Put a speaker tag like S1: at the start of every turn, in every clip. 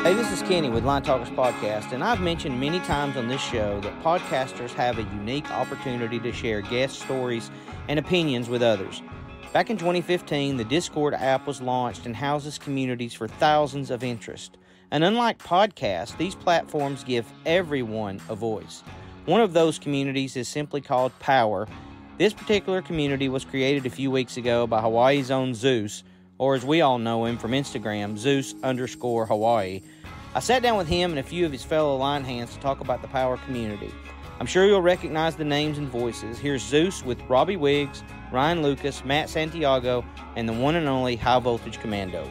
S1: Hey, this is Kenny with Line Talkers Podcast, and I've mentioned many times on this show that podcasters have a unique opportunity to share guest stories and opinions with others. Back in 2015, the Discord app was launched and houses communities for thousands of interests. And unlike podcasts, these platforms give everyone a voice. One of those communities is simply called Power. This particular community was created a few weeks ago by Hawaii's own Zeus, or as we all know him from Instagram, Zeus_Hawaii. I sat down with him and a few of his fellow line hands to talk about the Power community. I'm sure you'll recognize the names and voices. Here's Zeus with Robbie Wiggs, Ryan Lucas, Matt Santiago, and the one and only High Voltage Commando.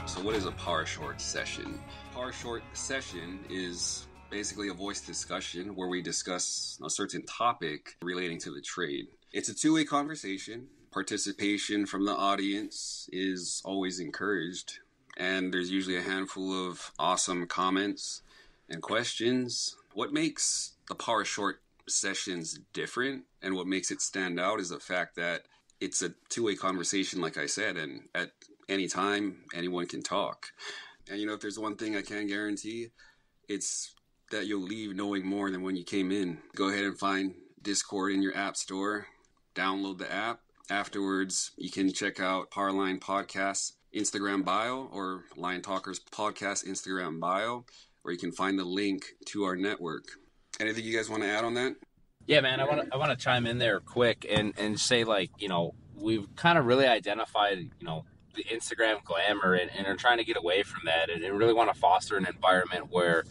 S2: So what is a Power Short session? Power Short session is basically a voice discussion where we discuss a certain topic relating to the trade. It's a two-way conversation. Participation from the audience is always encouraged, and there's usually a handful of awesome comments and questions. What makes the Power Short sessions different and what makes it stand out is the fact that it's a two-way conversation, like I said, and at any time, anyone can talk. And if there's one thing I can guarantee, it's that you'll leave knowing more than when you came in. Go ahead and find Discord in your app store, download the app. Afterwards, you can check out Powerline Podcast Instagram bio or Line Talkers Podcast Instagram bio, where you can find the link to our network. Anything you guys want to add on that?
S3: Yeah, man, I want to chime in there quick and say, we've kind of really identified, the Instagram glamour and are trying to get away from that and really want to foster an environment where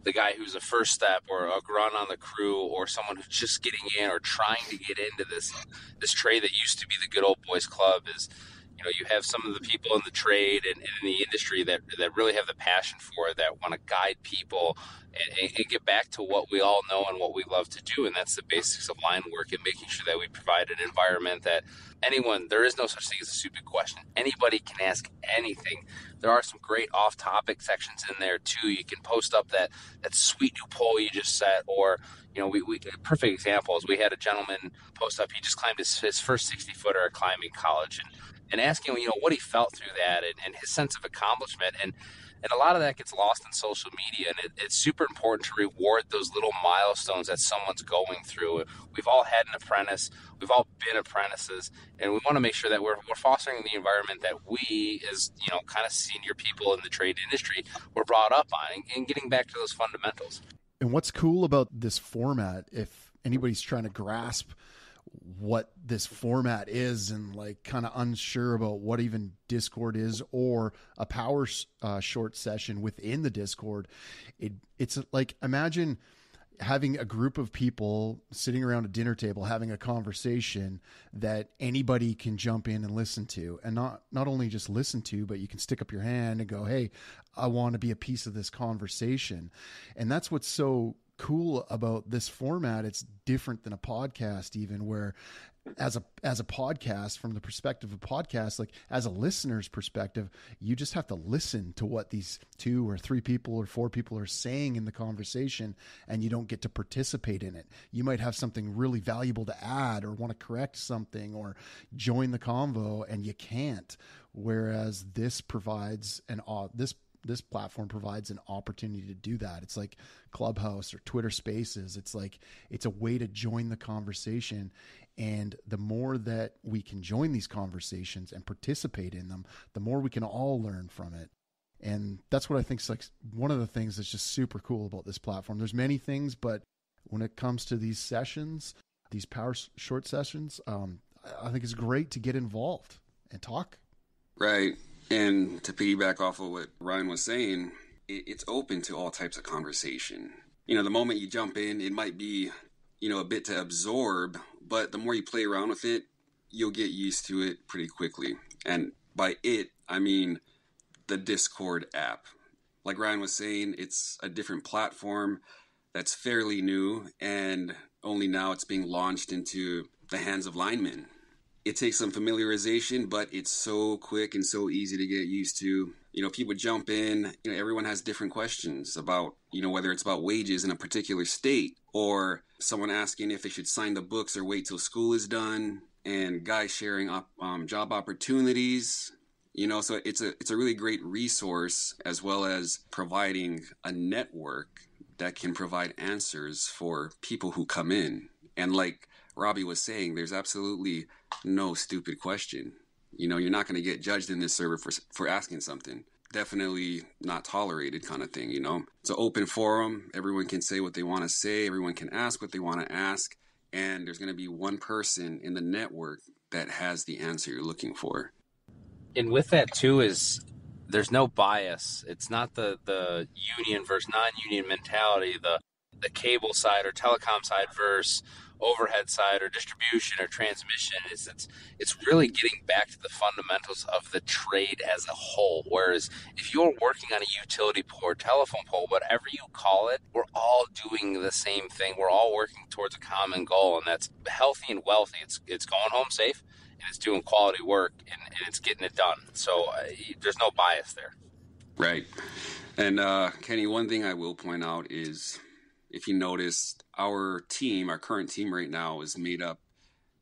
S3: the guy who's a first step or a grunt on the crew or someone who's just getting in or trying to get into this trade that used to be the good old boys club is, you have some of the people in the trade and in the industry that really have the passion for it, that want to guide people and get back to what we all know and what we love to do. And that's the basics of line work and making sure that we provide an environment that there is no such thing as a stupid question. Anybody can ask anything. There are some great off-topic sections in there too. You can post up that sweet new poll you just set, or we a perfect example is we had a gentleman post up. He just climbed his first 60-footer at climbing college, and asking what he felt through that and his sense of accomplishment. And a lot of that gets lost in social media, and it's super important to reward those little milestones that someone's going through. We've all had an apprentice. We've all been apprentices, and we want to make sure that we're fostering the environment that we, as kind of senior people in the trade industry, were brought up on, and getting back to those fundamentals.
S4: And what's cool about this format, if anybody's trying to grasp what this format is and kind of unsure about what even Discord is or a Power Short session within the Discord, it's like, imagine having a group of people sitting around a dinner table having a conversation that anybody can jump in and listen to, and not only just listen to, but you can stick up your hand and go, hey, I want to be a piece of this conversation. And that's what's so cool about this format. It's different than a podcast, even, where as a podcast, from the perspective of podcast, as a listener's perspective, you just have to listen to what these 2 or 3 people or 4 people are saying in the conversation, and you don't get to participate in it. You might have something really valuable to add or want to correct something or join the convo, and you can't. Whereas this provides this platform provides an opportunity to do that. It's like Clubhouse or Twitter Spaces. It's a way to join the conversation. And the more that we can join these conversations and participate in them, the more we can all learn from it. And that's what I think is one of the things that's just super cool about this platform. There's many things, but when it comes to these sessions, these Power Short sessions, I think it's great to get involved and talk.
S2: Right. And to piggyback off of what Ryan was saying, it's open to all types of conversation. The moment you jump in, it might be, a bit to absorb, but the more you play around with it, you'll get used to it pretty quickly. And by it, I mean the Discord app. Like Ryan was saying, it's a different platform that's fairly new, and only now it's being launched into the hands of linemen. It takes some familiarization, but it's so quick and so easy to get used to. People jump in, everyone has different questions about, whether it's about wages in a particular state, or someone asking if they should sign the books or wait till school is done, and guys sharing job opportunities. You know, so it's a really great resource, as well as providing a network that can provide answers for people who come in. And like Robbie was saying, there's absolutely no stupid question. You know, you're not going to get judged in this server for asking something. Definitely not tolerated kind of thing, you know. It's an open forum. Everyone can say what they want to say. Everyone can ask what they want to ask. And there's going to be one person in the network that has the answer you're looking for.
S3: And with that too is there's no bias. It's not the union versus non-union mentality, the cable side or telecom side versus overhead side or distribution or transmission. It's really getting back to the fundamentals of the trade as a whole. Whereas if you're working on a utility pole, telephone pole, whatever you call it, we're all doing the same thing. We're all working towards a common goal, and that's healthy and wealthy. It's going home safe, and it's doing quality work, and it's getting it done. So there's no bias there.
S2: Right. And Kenny, one thing I will point out is, if you noticed, our current team right now is made up,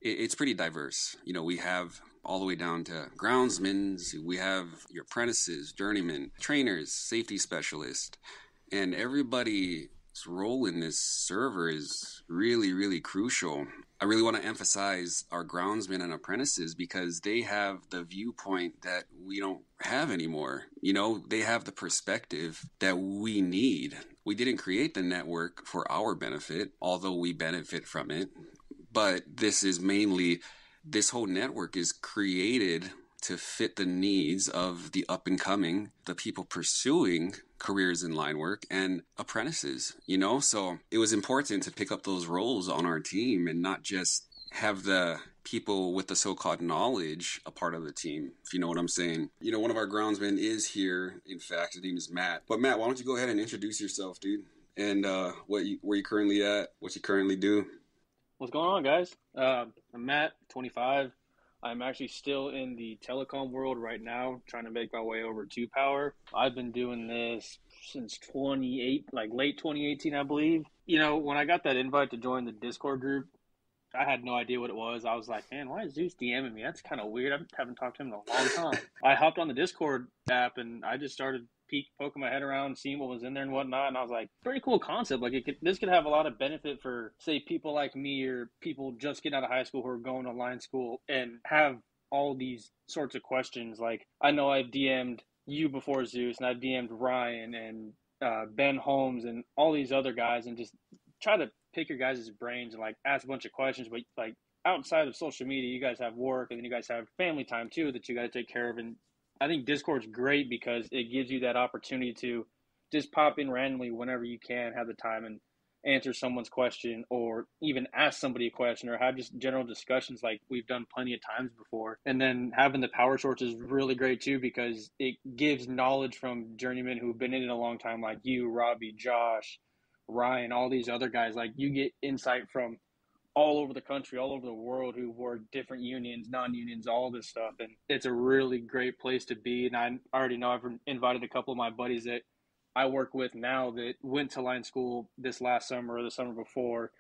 S2: it's pretty diverse. You know, we have all the way down to groundsmen, we have your apprentices, journeymen, trainers, safety specialists, and everybody's role in this server is really, really crucial. I really want to emphasize our groundsmen and apprentices because they have the viewpoint that we don't have anymore. You know, they have the perspective that we need. We didn't create the network for our benefit, although we benefit from it. But this whole network is created to fit the needs of the up and coming, the people pursuing careers in line work, and apprentices, you know? So it was important to pick up those roles on our team and not just have the people with the so-called knowledge a part of the team, if you know what I'm saying. You know, one of our groundsmen is here. In fact, his name is Matt. But Matt, why don't you go ahead and introduce yourself, dude? And where you currently at, what you currently do.
S5: What's going on, guys? I'm Matt, 25. I'm actually still in the telecom world right now, trying to make my way over to Power. I've been doing this since late 2018, I believe. You know, when I got that invite to join the Discord group, I had no idea what it was. I was like, man, why is Zeus DMing me? That's kind of weird. I haven't talked to him in a long time. I hopped on the Discord app and I just started poking my head around, seeing what was in there and whatnot. And I was like, pretty cool concept. Like, this could have a lot of benefit for, say, people like me or people just getting out of high school who are going to line school and have all these sorts of questions. Like, I know I've DM'd you before, Zeus, and I've DM'd Ryan and Ben Holmes and all these other guys, and just try to pick your guys' brains and like ask a bunch of questions. But like, outside of social media, you guys have work, and then you guys have family time too that you got to take care of. And I think Discord's great because it gives you that opportunity to just pop in randomly whenever you can, have the time, and answer someone's question, or even ask somebody a question, or have just general discussions like we've done plenty of times before. And then having the power shorts is really great too, because it gives knowledge from journeymen who've been in it a long time, like you, Robbie, Josh, Ryan, all these other guys. Like, you get insight from all over the country, all over the world, who work different unions, non-unions, all this stuff. And it's a really great place to be. And I already know I've invited a couple of my buddies that I work with now that went to line school this last summer or the summer before,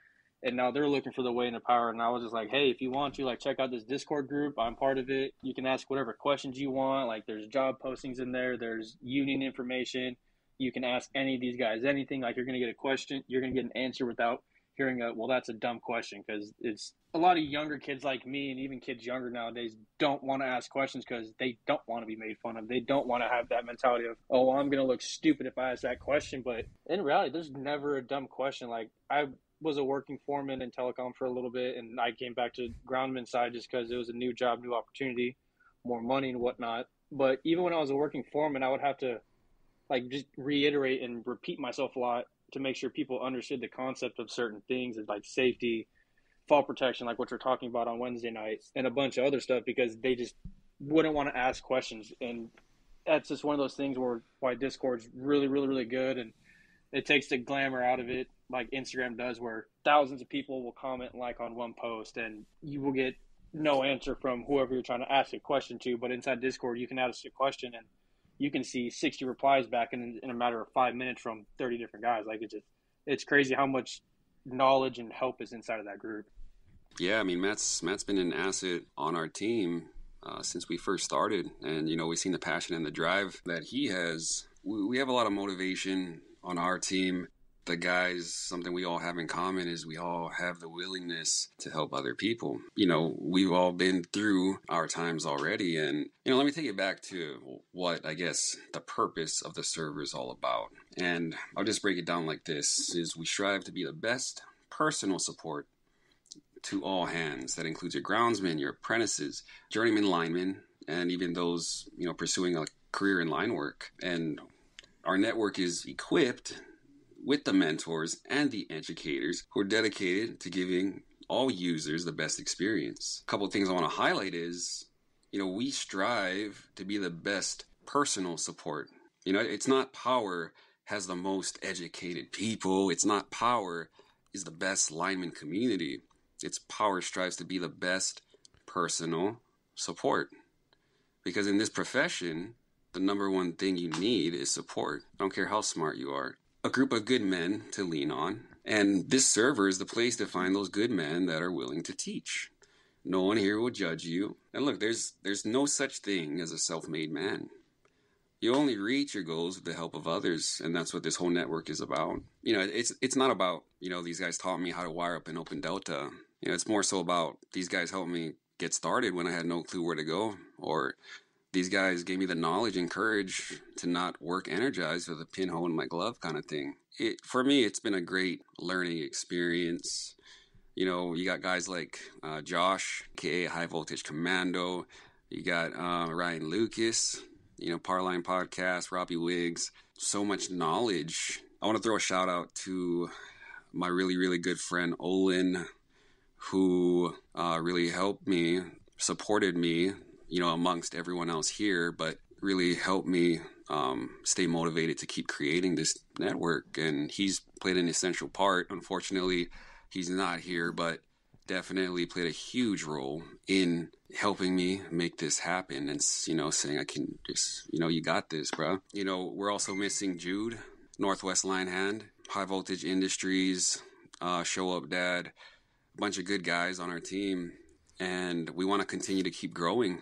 S5: and now they're looking for the way into Power. And I was just like, hey, if you want to, like, check out this Discord group. I'm part of it. You can ask whatever questions you want. Like, there's job postings in there. There's union information. You can ask any of these guys anything. Like, you're going to get a question. You're going to get an answer without hearing well, that's a dumb question, because it's a lot of younger kids like me, and even kids younger nowadays, don't want to ask questions because they don't want to be made fun of. They don't want to have that mentality of, oh, well, I'm going to look stupid if I ask that question. But in reality, there's never a dumb question. Like, I was a working foreman in telecom for a little bit, and I came back to groundman side just because it was a new job, new opportunity, more money and whatnot. But even when I was a working foreman, I would have to like just reiterate and repeat myself a lot to make sure people understood the concept of certain things, like safety, fall protection, like what you're talking about on Wednesday nights, and a bunch of other stuff, because they just wouldn't want to ask questions. And that's just one of those things why Discord's really, really, really good. And it takes the glamour out of it, like Instagram does, where thousands of people will comment and like on one post, and you will get no answer from whoever you're trying to ask a question to. But inside Discord, you can ask a question and you can see 60 replies back in a matter of 5 minutes from 30 different guys. Like, it's crazy how much knowledge and help is inside of that group.
S2: Yeah, I mean, Matt's been an asset on our team. since we first started. And, we've seen the passion and the drive that he has. We have a lot of motivation on our team. The guys, something we all have in common is we all have the willingness to help other people. We've all been through our times already. And, let me take it back to what I guess the purpose of the server is all about. And I'll just break it down like this: is we strive to be the best personal support to all hands. That includes your groundsmen, your apprentices, journeyman linemen, and even those, pursuing a career in line work. And our network is equipped with the mentors and the educators who are dedicated to giving all users the best experience. A couple of things I want to highlight is, we strive to be the best personal support. It's not Power has the most educated people. It's not Power is the best lineman community. It's Power strives to be the best personal support. Because in this profession, the number one thing you need is support. I don't care how smart you are. A group of good men to lean on. And this server is the place to find those good men that are willing to teach. No one here will judge you. And look, there's no such thing as a self-made man. You only reach your goals with the help of others, and that's what this whole network is about. It's not about, these guys taught me how to wire up an Open Delta. It's more so about these guys helped me get started when I had no clue where to go, or these guys gave me the knowledge and courage to not work energized with a pinhole in my glove kind of thing. For me, it's been a great learning experience. You got guys like Josh, aka High Voltage Commando. You got Ryan Lucas, Powerline Podcast, Robbie Wiggs. So much knowledge. I want to throw a shout out to my really, really good friend Olin, who really helped me, supported me, amongst everyone else here, but really helped me stay motivated to keep creating this network. And he's played an essential part. Unfortunately, he's not here, but definitely played a huge role in helping me make this happen and, saying I can just, you got this, bro. We're also missing Jude, Northwest Line Hand, High Voltage Industries, Show Up Dad, a bunch of good guys on our team. And we want to continue to keep growing.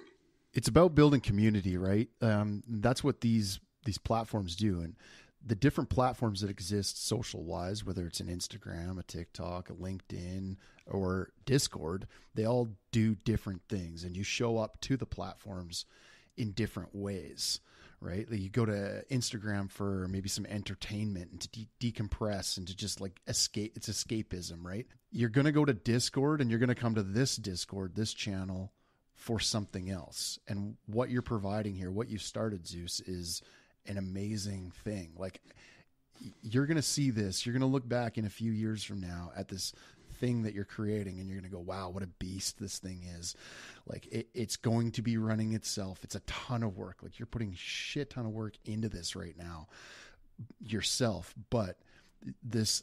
S4: It's about building community, right? That's what these platforms do. And the different platforms that exist social-wise, whether it's an Instagram, a TikTok, a LinkedIn, or Discord, they all do different things. And you show up to the platforms in different ways, right? Like you go to Instagram for maybe some entertainment and to decompress and to just like escape. It's escapism, right? You're going to go to Discord and you're going to come to this Discord, this channel, for something else. And what you're providing here, what you've started, Zeus, is an amazing thing. Like you're going to see this, you're going to look back in a few years from now at this thing that you're creating and you're going to go, wow, what a beast this thing is. Like it's going to be running itself. It's a ton of work. Like you're putting shit ton of work into this right now yourself, but this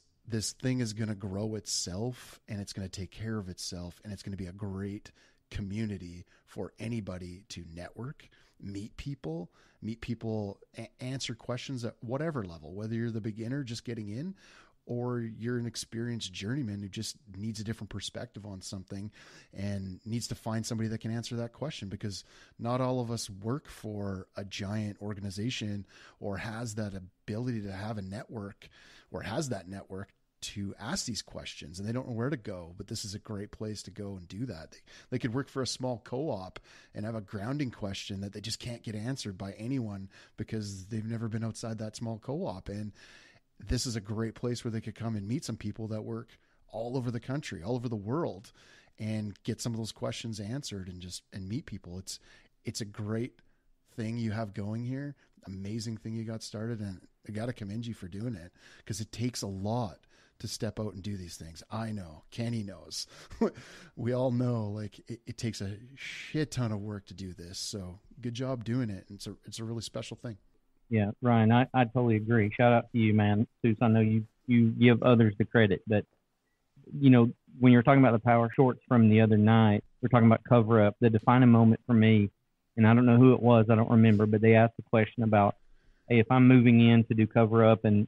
S4: thing is going to grow itself and it's going to take care of itself. And it's going to be a great community for anybody to network, meet people, answer questions at whatever level, whether you're the beginner just getting in or you're an experienced journeyman who just needs a different perspective on something and needs to find somebody that can answer that question, because not all of us work for a giant organization or has that ability to have a network or has that network to ask these questions, and they don't know where to go. But this is a great place to go and do that. They could work for a small co-op and have a grounding question that they just can't get answered by anyone because they've never been outside that small co-op. And this is a great place where they could come and meet some people that work all over the country, all over the world, and get some of those questions answered and meet people. It's a great thing you have going here. Amazing thing you got started, and I got to commend you for doing it, because it takes a lot to step out and do these things. I know, Kenny knows, we all know, like it takes a shit ton of work to do this. So good job doing it. And it's a really special thing.
S6: Yeah, Ryan, I totally agree. Shout out to you, man. Zeus, I know you give others the credit, but when you're talking about the power shorts from the other night, we're talking about cover up. The defining moment for me, and I don't know who it was, I don't remember, but they asked the question about, hey, if I'm moving in to do cover up and